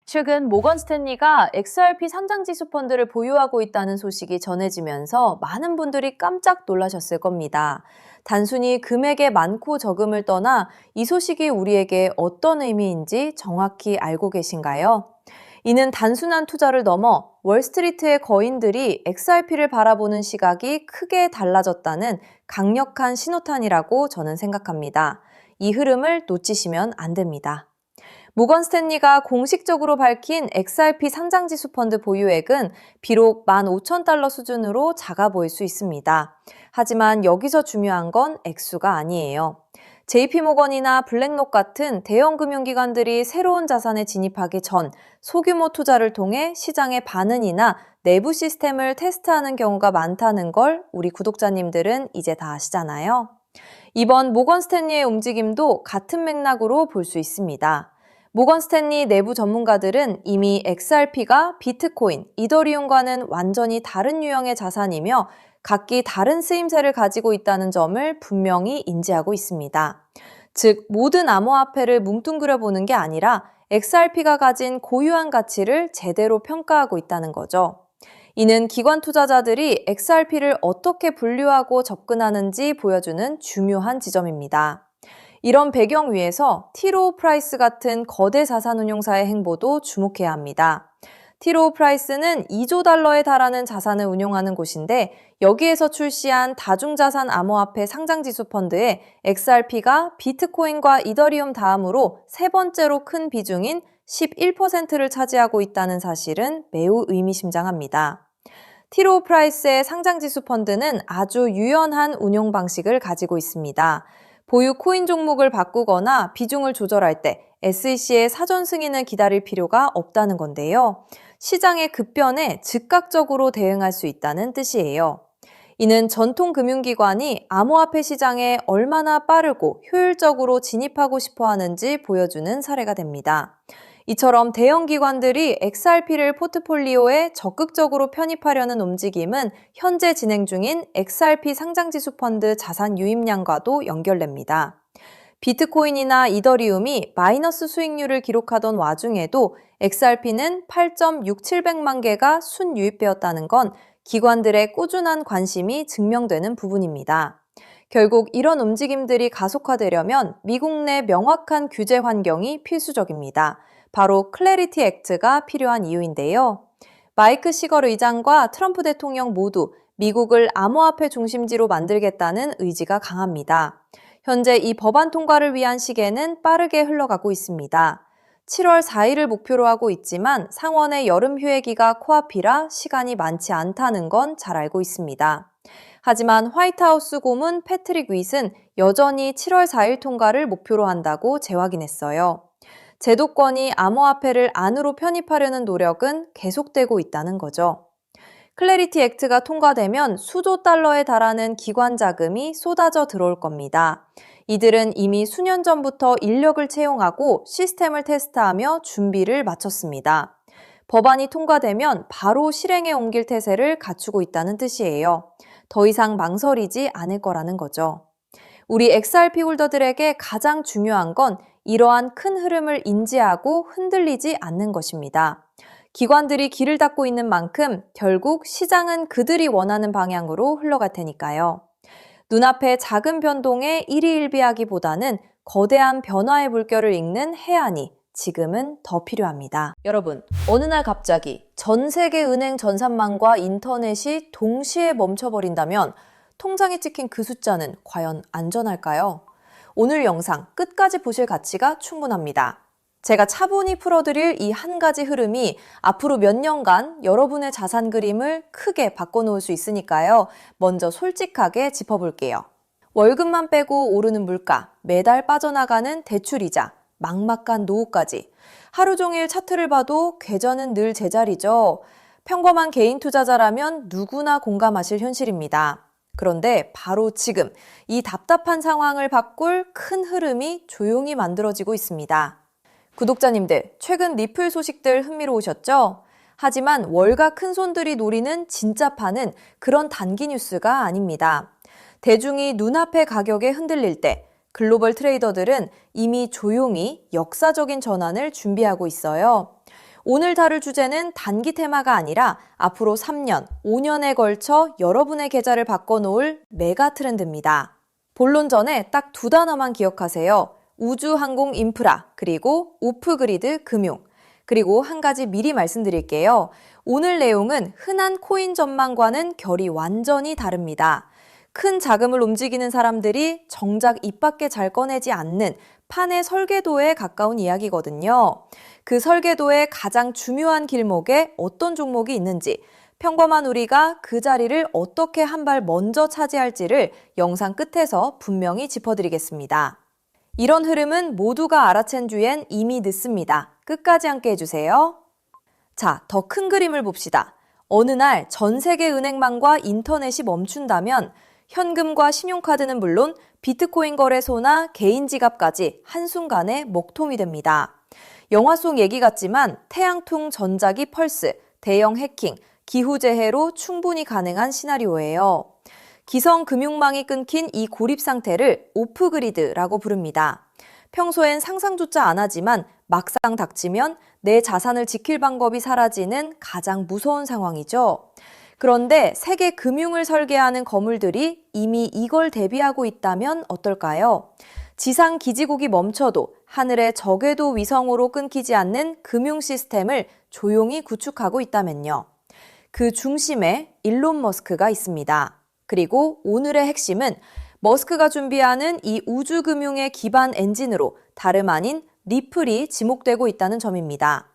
최근 모건 스탠리가 XRP 상장지수 펀드를 보유하고 있다는 소식이 전해지면서 많은 분들이 깜짝 놀라셨을 겁니다. 단순히 금액의 많고 적음을 떠나 이 소식이 우리에게 어떤 의미인지 정확히 알고 계신가요? 이는 단순한 투자를 넘어 월스트리트의 거인들이 XRP를 바라보는 시각이 크게 달라졌다는 강력한 신호탄이라고 저는 생각합니다. 이 흐름을 놓치시면 안 됩니다. 모건 스탠리가 공식적으로 밝힌 XRP 상장지수 펀드 보유액은 비록 15,000달러 수준으로 작아 보일 수 있습니다. 하지만 여기서 중요한 건 액수가 아니에요. JP모건이나 블랙록 같은 대형 금융기관들이 새로운 자산에 진입하기 전 소규모 투자를 통해 시장의 반응이나 내부 시스템을 테스트하는 경우가 많다는 걸 우리 구독자님들은 이제 다 아시잖아요. 이번 모건 스탠리의 움직임도 같은 맥락으로 볼 수 있습니다. 모건 스탠리 내부 전문가들은 이미 XRP가 비트코인, 이더리움과는 완전히 다른 유형의 자산이며 각기 다른 쓰임새를 가지고 있다는 점을 분명히 인지하고 있습니다. 즉, 모든 암호화폐를 뭉뚱그려 보는 게 아니라 XRP가 가진 고유한 가치를 제대로 평가하고 있다는 거죠. 이는 기관 투자자들이 XRP를 어떻게 분류하고 접근하는지 보여주는 중요한 지점입니다. 이런 배경 위에서 티로우 프라이스 같은 거대 자산운용사의 행보도 주목해야 합니다. 티로우 프라이스는 2조 달러에 달하는 자산을 운용하는 곳인데 여기에서 출시한 다중자산 암호화폐 상장지수 펀드에 XRP가 비트코인과 이더리움 다음으로 세 번째로 큰 비중인 11%를 차지하고 있다는 사실은 매우 의미심장합니다. 티로우 프라이스의 상장지수 펀드는 아주 유연한 운용 방식을 가지고 있습니다. 보유 코인 종목을 바꾸거나 비중을 조절할 때 SEC의 사전 승인을 기다릴 필요가 없다는 건데요. 시장의 급변에 즉각적으로 대응할 수 있다는 뜻이에요. 이는 전통 금융기관이 암호화폐 시장에 얼마나 빠르고 효율적으로 진입하고 싶어 하는지 보여주는 사례가 됩니다. 이처럼 대형 기관들이 XRP를 포트폴리오에 적극적으로 편입하려는 움직임은 현재 진행 중인 XRP 상장지수 펀드 자산 유입량과도 연결됩니다. 비트코인이나 이더리움이 마이너스 수익률을 기록하던 와중에도 XRP는 8.6700만 개가 순유입되었다는 건 기관들의 꾸준한 관심이 증명되는 부분입니다. 결국 이런 움직임들이 가속화되려면 미국 내 명확한 규제 환경이 필수적입니다. 바로 클래리티 액트가 필요한 이유인데요. 마이크 시걸 의장과 트럼프 대통령 모두 미국을 암호화폐 중심지로 만들겠다는 의지가 강합니다. 현재 이 법안 통과를 위한 시계는 빠르게 흘러가고 있습니다. 7월 4일을 목표로 하고 있지만 상원의 여름 휴회기가 코앞이라 시간이 많지 않다는 건 잘 알고 있습니다. 하지만 화이트하우스 고문 패트릭 윗은 여전히 7월 4일 통과를 목표로 한다고 재확인했어요. 제도권이 암호화폐를 안으로 편입하려는 노력은 계속되고 있다는 거죠. 클래리티 액트가 통과되면 수조 달러에 달하는 기관 자금이 쏟아져 들어올 겁니다. 이들은 이미 수년 전부터 인력을 채용하고 시스템을 테스트하며 준비를 마쳤습니다. 법안이 통과되면 바로 실행에 옮길 태세를 갖추고 있다는 뜻이에요. 더 이상 망설이지 않을 거라는 거죠. 우리 XRP 홀더들에게 가장 중요한 건 이러한 큰 흐름을 인지하고 흔들리지 않는 것입니다. 기관들이 길을 닫고 있는 만큼 결국 시장은 그들이 원하는 방향으로 흘러갈 테니까요. 눈앞의 작은 변동에 일희일비하기보다는 거대한 변화의 물결을 읽는 해안이 지금은 더 필요합니다. 여러분, 어느 날 갑자기 전 세계 은행 전산망과 인터넷이 동시에 멈춰버린다면 통장에 찍힌 그 숫자는 과연 안전할까요? 오늘 영상 끝까지 보실 가치가 충분합니다. 제가 차분히 풀어드릴 이 한 가지 흐름이 앞으로 몇 년간 여러분의 자산 그림을 크게 바꿔놓을 수 있으니까요. 먼저 솔직하게 짚어볼게요. 월급만 빼고 오르는 물가, 매달 빠져나가는 대출이자, 막막한 노후까지. 하루 종일 차트를 봐도 궤전은 늘 제자리죠. 평범한 개인 투자자라면 누구나 공감하실 현실입니다. 그런데 바로 지금 이 답답한 상황을 바꿀 큰 흐름이 조용히 만들어지고 있습니다. 구독자님들, 최근 리플 소식들 흥미로우셨죠? 하지만 월가 큰손들이 노리는 진짜 판은 그런 단기 뉴스가 아닙니다. 대중이 눈앞의 가격에 흔들릴 때 글로벌 트레이더들은 이미 조용히 역사적인 전환을 준비하고 있어요. 오늘 다룰 주제는 단기 테마가 아니라 앞으로 3년, 5년에 걸쳐 여러분의 계좌를 바꿔놓을 메가 트렌드입니다. 본론 전에 딱 두 단어만 기억하세요. 우주 항공 인프라, 그리고 오프그리드 금융. 그리고 한 가지 미리 말씀드릴게요. 오늘 내용은 흔한 코인 전망과는 결이 완전히 다릅니다. 큰 자금을 움직이는 사람들이 정작 입 밖에 잘 꺼내지 않는 판의 설계도에 가까운 이야기거든요. 그 설계도의 가장 중요한 길목에 어떤 종목이 있는지, 평범한 우리가 그 자리를 어떻게 한 발 먼저 차지할지를 영상 끝에서 분명히 짚어드리겠습니다. 이런 흐름은 모두가 알아챈 뒤엔 이미 늦습니다. 끝까지 함께 해주세요. 자, 더 큰 그림을 봅시다. 어느 날 전 세계 은행망과 인터넷이 멈춘다면 현금과 신용카드는 물론 비트코인 거래소나 개인 지갑까지 한순간에 먹통이 됩니다. 영화 속 얘기 같지만 태양풍 전자기 펄스, 대형 해킹, 기후재해로 충분히 가능한 시나리오예요. 기성 금융망이 끊긴 이 고립 상태를 오프그리드라고 부릅니다. 평소엔 상상조차 안 하지만 막상 닥치면 내 자산을 지킬 방법이 사라지는 가장 무서운 상황이죠. 그런데 세계 금융을 설계하는 거물들이 이미 이걸 대비하고 있다면 어떨까요? 지상 기지국이 멈춰도 하늘의 저궤도 위성으로 끊기지 않는 금융 시스템을 조용히 구축하고 있다면요. 그 중심에 일론 머스크가 있습니다. 그리고 오늘의 핵심은 머스크가 준비하는 이 우주금융의 기반 엔진으로 다름 아닌 리플이 지목되고 있다는 점입니다.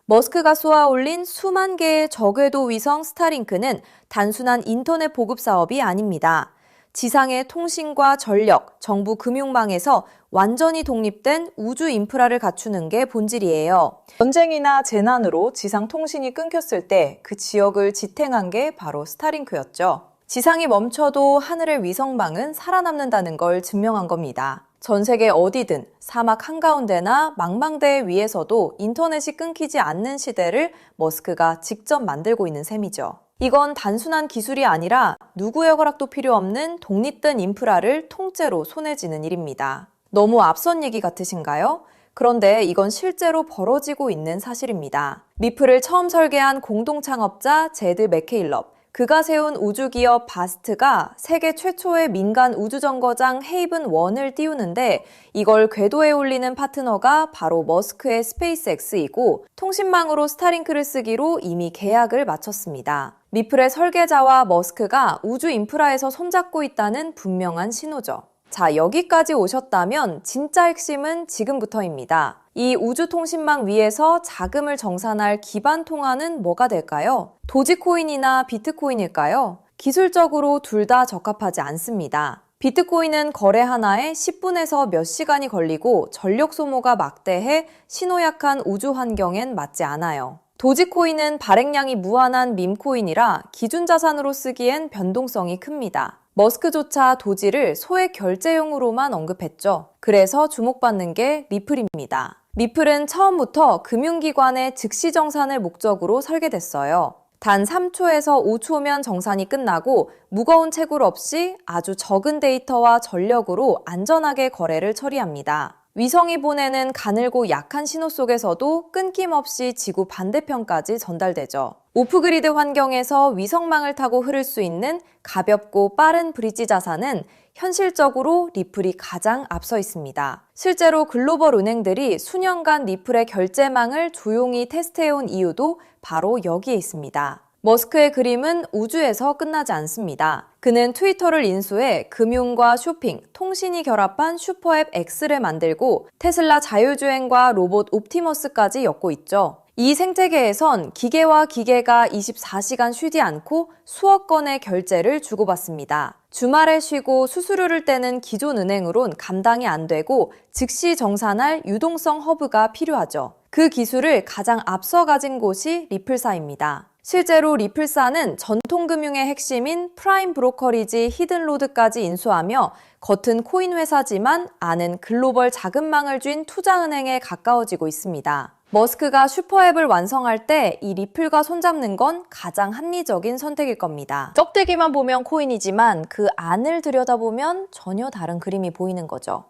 머스크가 쏘아올린 수만 개의 저궤도 위성 스타링크는 단순한 인터넷 보급 사업이 아닙니다. 지상의 통신과 전력, 정부 금융망에서 완전히 독립된 우주 인프라를 갖추는 게 본질이에요. 전쟁이나 재난으로 지상 통신이 끊겼을 때 그 지역을 지탱한 게 바로 스타링크였죠. 지상이 멈춰도 하늘의 위성망은 살아남는다는 걸 증명한 겁니다. 전 세계 어디든 사막 한가운데나 망망대해 위에서도 인터넷이 끊기지 않는 시대를 머스크가 직접 만들고 있는 셈이죠. 이건 단순한 기술이 아니라 누구의 허락도 필요 없는 독립된 인프라를 통째로 손에 쥐는 일입니다. 너무 앞선 얘기 같으신가요? 그런데 이건 실제로 벌어지고 있는 사실입니다. 리플을 처음 설계한 공동 창업자 제드 맥케일럽, 그가 세운 우주기업 바스트가 세계 최초의 민간 우주정거장 헤이븐 1을 띄우는데 이걸 궤도에 올리는 파트너가 바로 머스크의 스페이스X이고 통신망으로 스타링크를 쓰기로 이미 계약을 마쳤습니다. 리플의 설계자와 머스크가 우주 인프라에서 손잡고 있다는 분명한 신호죠. 자, 여기까지 오셨다면 진짜 핵심은 지금부터입니다. 이 우주통신망 위에서 자금을 정산할 기반 통화는 뭐가 될까요? 도지코인이나 비트코인일까요? 기술적으로 둘 다 적합하지 않습니다. 비트코인은 거래 하나에 10분에서 몇 시간이 걸리고 전력 소모가 막대해 신호약한 우주 환경엔 맞지 않아요. 도지코인은 발행량이 무한한 밈코인이라 기준 자산으로 쓰기엔 변동성이 큽니다. 머스크조차 도지를 소액 결제용으로만 언급했죠. 그래서 주목받는 게 리플입니다. 리플은 처음부터 금융기관의 즉시 정산을 목적으로 설계됐어요. 단 3초에서 5초면 정산이 끝나고 무거운 채굴 없이 아주 적은 데이터와 전력으로 안전하게 거래를 처리합니다. 위성이 보내는 가늘고 약한 신호 속에서도 끊김없이 지구 반대편까지 전달되죠. 오프그리드 환경에서 위성망을 타고 흐를 수 있는 가볍고 빠른 브릿지 자산은 현실적으로 리플이 가장 앞서 있습니다. 실제로 글로벌 은행들이 수년간 리플의 결제망을 조용히 테스트해온 이유도 바로 여기에 있습니다. 머스크의 그림은 우주에서 끝나지 않습니다. 그는 트위터를 인수해 금융과 쇼핑, 통신이 결합한 슈퍼앱 X를 만들고 테슬라 자율주행과 로봇 옵티머스까지 엮고 있죠. 이 생태계에선 기계와 기계가 24시간 쉬지 않고 수억 건의 결제를 주고받습니다. 주말에 쉬고 수수료를 떼는 기존 은행으론 감당이 안 되고 즉시 정산할 유동성 허브가 필요하죠. 그 기술을 가장 앞서 가진 곳이 리플사입니다. 실제로 리플사는 전통금융의 핵심인 프라임 브로커리지 히든로드까지 인수하며 겉은 코인 회사지만 안은 글로벌 자금망을 쥔 투자은행에 가까워지고 있습니다. 머스크가 슈퍼앱을 완성할 때 이 리플과 손잡는 건 가장 합리적인 선택일 겁니다. 껍데기만 보면 코인이지만 그 안을 들여다보면 전혀 다른 그림이 보이는 거죠.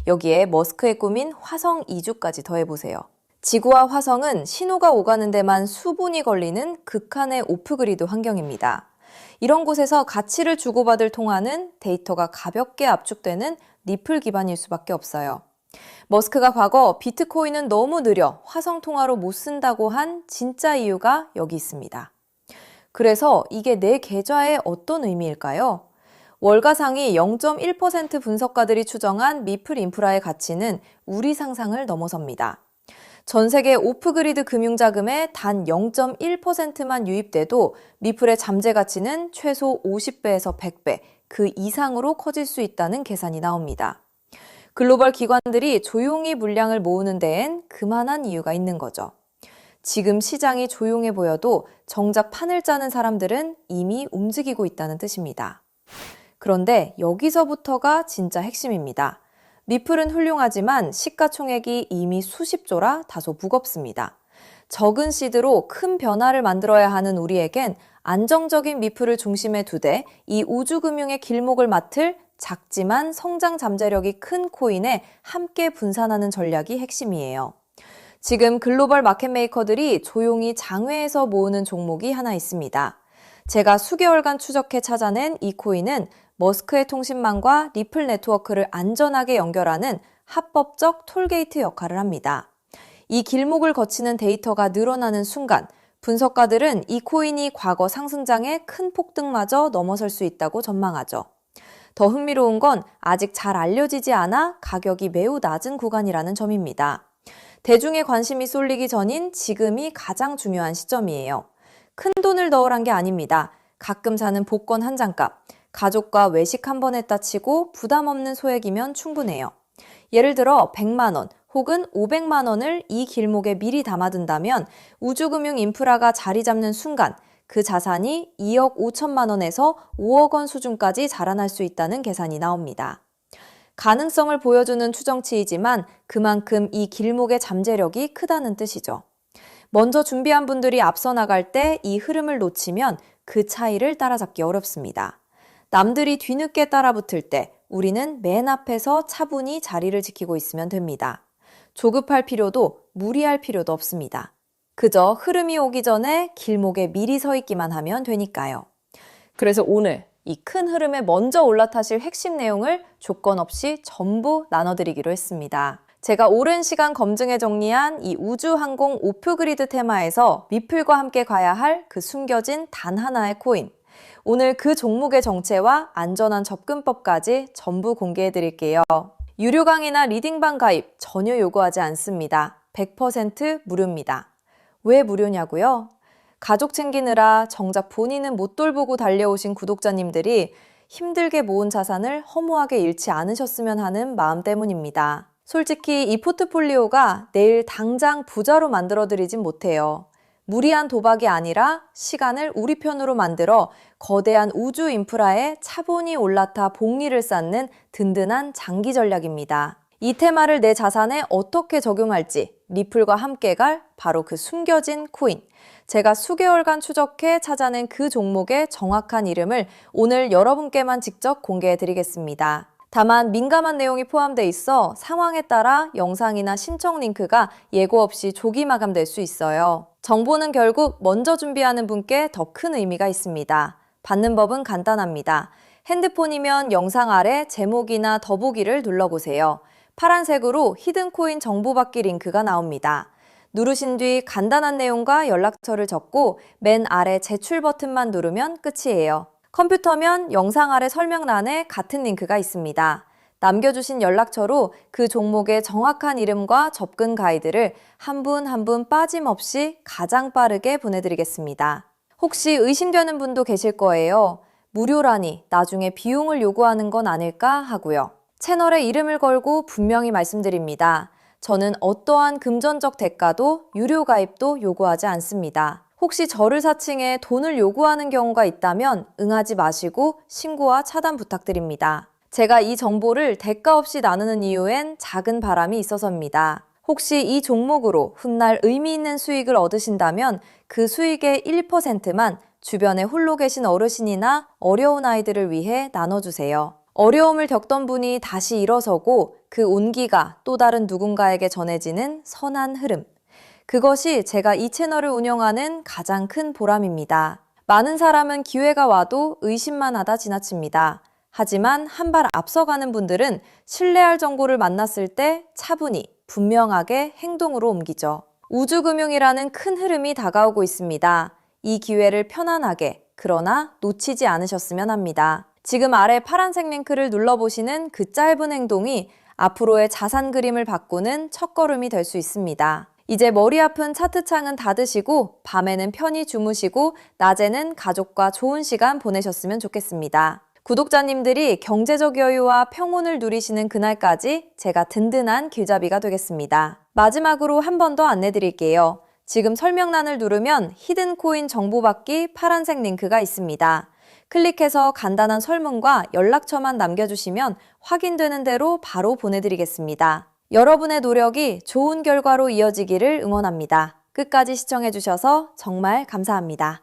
여기에 머스크의 꿈인 화성 이주까지 더해보세요. 지구와 화성은 신호가 오가는 데만 수분이 걸리는 극한의 오프그리드 환경입니다. 이런 곳에서 가치를 주고받을 통화는 데이터가 가볍게 압축되는 리플 기반일 수밖에 없어요. 머스크가 과거 비트코인은 너무 느려 화성 통화로 못 쓴다고 한 진짜 이유가 여기 있습니다. 그래서 이게 내 계좌에 어떤 의미일까요? 월가 상위 0.1% 분석가들이 추정한 미플 인프라의 가치는 우리 상상을 넘어섭니다. 전 세계 오프그리드 금융자금의 단 0.1%만 유입돼도 미플의 잠재 가치는 최소 50배에서 100배, 그 이상으로 커질 수 있다는 계산이 나옵니다. 글로벌 기관들이 조용히 물량을 모으는 데엔 그만한 이유가 있는 거죠. 지금 시장이 조용해 보여도 정작 판을 짜는 사람들은 이미 움직이고 있다는 뜻입니다. 그런데 여기서부터가 진짜 핵심입니다. 미플은 훌륭하지만 시가총액이 이미 수십조라 다소 무겁습니다. 적은 시드로 큰 변화를 만들어야 하는 우리에겐 안정적인 미플을 중심에 두되 이 우주금융의 길목을 맡을 작지만 성장 잠재력이 큰 코인에 함께 분산하는 전략이 핵심이에요. 지금 글로벌 마켓메이커들이 조용히 장외에서 모으는 종목이 하나 있습니다. 제가 수개월간 추적해 찾아낸 이 코인은 머스크의 통신망과 리플 네트워크를 안전하게 연결하는 합법적 톨게이트 역할을 합니다. 이 길목을 거치는 데이터가 늘어나는 순간 분석가들은 이 코인이 과거 상승장의 큰 폭등마저 넘어설 수 있다고 전망하죠. 더 흥미로운 건 아직 잘 알려지지 않아 가격이 매우 낮은 구간이라는 점입니다. 대중의 관심이 쏠리기 전인 지금이 가장 중요한 시점이에요. 큰 돈을 넣으란 게 아닙니다. 가끔 사는 복권 한 장값, 가족과 외식 한 번 했다 치고 부담 없는 소액이면 충분해요. 예를 들어 100만 원 혹은 500만 원을 이 길목에 미리 담아둔다면 우주금융 인프라가 자리 잡는 순간 그 자산이 2억 5천만 원에서 5억 원 수준까지 자라날 수 있다는 계산이 나옵니다. 가능성을 보여주는 추정치이지만 그만큼 이 길목의 잠재력이 크다는 뜻이죠. 먼저 준비한 분들이 앞서 나갈 때 이 흐름을 놓치면 그 차이를 따라잡기 어렵습니다. 남들이 뒤늦게 따라붙을 때 우리는 맨 앞에서 차분히 자리를 지키고 있으면 됩니다. 조급할 필요도 무리할 필요도 없습니다. 그저 흐름이 오기 전에 길목에 미리 서 있기만 하면 되니까요. 그래서 오늘 이 큰 흐름에 먼저 올라타실 핵심 내용을 조건 없이 전부 나눠드리기로 했습니다. 제가 오랜 시간 검증해 정리한 이 우주항공 오프그리드 테마에서 미플과 함께 가야 할 그 숨겨진 단 하나의 코인. 오늘 그 종목의 정체와 안전한 접근법까지 전부 공개해 드릴게요. 유료 강의나 리딩방 가입 전혀 요구하지 않습니다. 100% 무료입니다. 왜 무료냐고요? 가족 챙기느라 정작 본인은 못 돌보고 달려오신 구독자님들이 힘들게 모은 자산을 허무하게 잃지 않으셨으면 하는 마음 때문입니다. 솔직히 이 포트폴리오가 내일 당장 부자로 만들어드리진 못해요. 무리한 도박이 아니라 시간을 우리 편으로 만들어 거대한 우주 인프라에 차분히 올라타 복리를 쌓는 든든한 장기 전략입니다. 이 테마를 내 자산에 어떻게 적용할지 리플과 함께 갈 바로 그 숨겨진 코인. 제가 수개월간 추적해 찾아낸 그 종목의 정확한 이름을 오늘 여러분께만 직접 공개해 드리겠습니다. 다만 민감한 내용이 포함되어 있어 상황에 따라 영상이나 신청 링크가 예고 없이 조기 마감될 수 있어요. 정보는 결국 먼저 준비하는 분께 더 큰 의미가 있습니다. 받는 법은 간단합니다. 핸드폰이면 영상 아래 제목이나 더보기를 눌러보세요. 파란색으로 히든코인 정보받기 링크가 나옵니다. 누르신 뒤 간단한 내용과 연락처를 적고 맨 아래 제출 버튼만 누르면 끝이에요. 컴퓨터면 영상 아래 설명란에 같은 링크가 있습니다. 남겨주신 연락처로 그 종목의 정확한 이름과 접근 가이드를 한 분 한 분 빠짐없이 가장 빠르게 보내드리겠습니다. 혹시 의심되는 분도 계실 거예요. 무료라니 나중에 비용을 요구하는 건 아닐까 하고요. 채널에 이름을 걸고 분명히 말씀드립니다. 저는 어떠한 금전적 대가도 유료 가입도 요구하지 않습니다. 혹시 저를 사칭해 돈을 요구하는 경우가 있다면 응하지 마시고 신고와 차단 부탁드립니다. 제가 이 정보를 대가 없이 나누는 이유엔 작은 바람이 있어서입니다. 혹시 이 종목으로 훗날 의미 있는 수익을 얻으신다면 그 수익의 1%만 주변에 홀로 계신 어르신이나 어려운 아이들을 위해 나눠주세요. 어려움을 겪던 분이 다시 일어서고 그 온기가 또 다른 누군가에게 전해지는 선한 흐름. 그것이 제가 이 채널을 운영하는 가장 큰 보람입니다. 많은 사람은 기회가 와도 의심만 하다 지나칩니다. 하지만 한 발 앞서가는 분들은 신뢰할 정보를 만났을 때 차분히, 분명하게 행동으로 옮기죠. 우주금융이라는 큰 흐름이 다가오고 있습니다. 이 기회를 편안하게, 그러나 놓치지 않으셨으면 합니다. 지금 아래 파란색 링크를 눌러보시는 그 짧은 행동이 앞으로의 자산 그림을 바꾸는 첫걸음이 될 수 있습니다. 이제 머리 아픈 차트창은 닫으시고 밤에는 편히 주무시고 낮에는 가족과 좋은 시간 보내셨으면 좋겠습니다. 구독자님들이 경제적 여유와 평온을 누리시는 그날까지 제가 든든한 길잡이가 되겠습니다. 마지막으로 한 번 더 안내드릴게요. 지금 설명란을 누르면 히든 코인 정보받기 파란색 링크가 있습니다. 클릭해서 간단한 설문과 연락처만 남겨주시면 확인되는 대로 바로 보내드리겠습니다. 여러분의 노력이 좋은 결과로 이어지기를 응원합니다. 끝까지 시청해주셔서 정말 감사합니다.